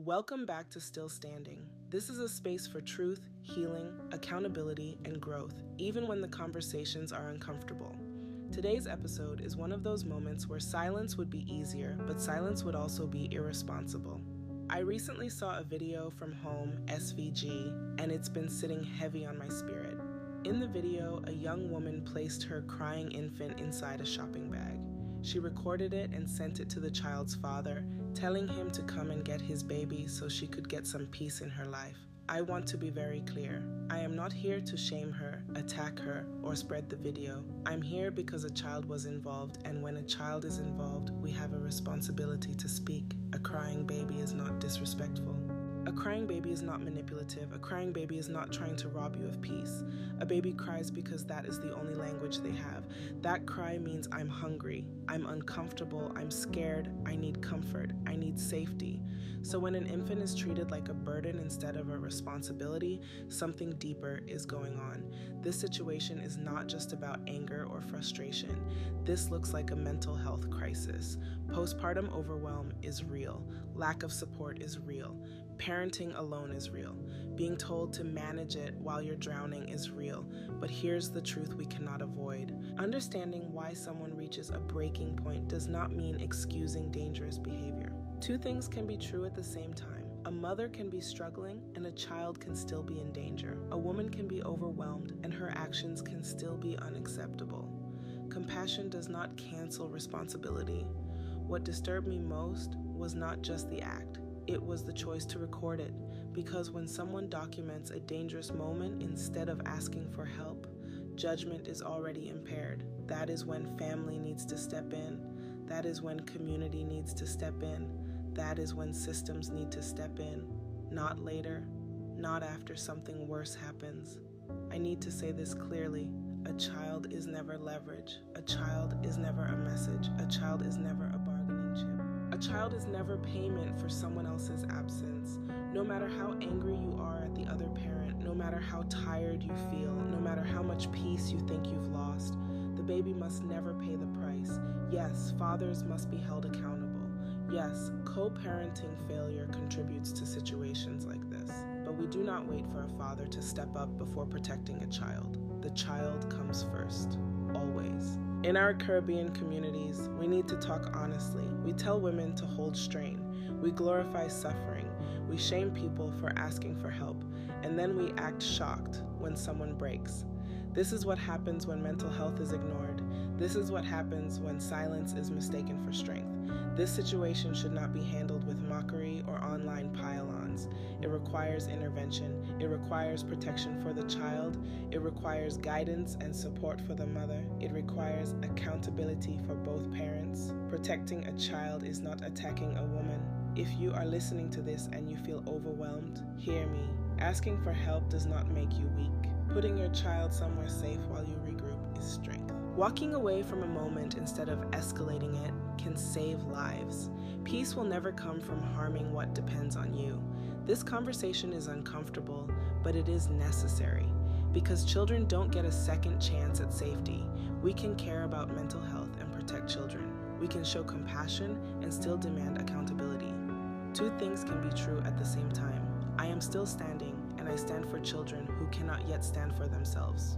Welcome back to Still Standing. This is a space for truth, healing, accountability, and growth, even when the conversations are uncomfortable. Today's episode is one of those moments where silence would be easier, but silence would also be irresponsible. I recently saw a video from Home SVG, and it's been sitting heavy on my spirit. In the video, a young woman placed her crying infant inside a shopping bag. She recorded it and sent it to the child's father, telling him to come and get his baby so she could get some peace in her life. I want to be very clear. I am not here to shame her, attack her, or spread the video. I'm here because a child was involved, and when a child is involved, we have a responsibility to speak. A crying baby is not disrespectful. A crying baby is not manipulative. A crying baby is not trying to rob you of peace. A baby cries because that is the only language they have. That cry means I'm hungry, I'm uncomfortable, I'm scared, I need comfort, I need safety. So when an infant is treated like a burden instead of a responsibility, something deeper is going on. This situation is not just about anger or frustration. This looks like a mental health crisis. Postpartum overwhelm is real. Lack of support is real. Parenting alone is real. Being told to manage it while you're drowning is real. But here's the truth we cannot avoid. Understanding why someone reaches a breaking point does not mean excusing dangerous behavior. Two things can be true at the same time. A mother can be struggling and a child can still be in danger. A woman can be overwhelmed and her actions can still be unacceptable. Compassion does not cancel responsibility. What disturbed me most was not just the act. It was the choice to record it, because when someone documents a dangerous moment instead of asking for help, judgment is already impaired. That is when family needs to step in. That is when community needs to step in. That is when systems need to step in. Not later, not after something worse happens. I need to say this clearly. A child is never leverage. A child is never a message. A child is never a bargaining chip. A child is never payment for someone else's absence. No matter how angry you are at the other parent, no matter how tired you feel, no matter how much peace you think you've lost, the baby must never pay the price. Yes, fathers must be held accountable. Yes, co-parenting failure contributes to situations like this. But we do not wait for a father to step up before protecting a child. The child comes first, always. In our Caribbean communities, we need to talk honestly. We tell women to hold strain. We glorify suffering. We shame people for asking for help. And then we act shocked when someone breaks. This is what happens when mental health is ignored. This is what happens when silence is mistaken for strength. This situation should not be handled with mockery or online pile-ons. It requires intervention. It requires protection for the child. It requires guidance and support for the mother. It requires accountability for both parents. Protecting a child is not attacking a woman. If you are listening to this and you feel overwhelmed, hear me. Asking for help does not make you weak. Putting your child somewhere safe while you regroup is strength. Walking away from a moment instead of escalating it can save lives. Peace will never come from harming what depends on you. This conversation is uncomfortable, but it is necessary, because children don't get a second chance at safety. We can care about mental health and protect children. We can show compassion and still demand accountability. Two things can be true at the same time. I am still standing, and I stand for children who cannot yet stand for themselves.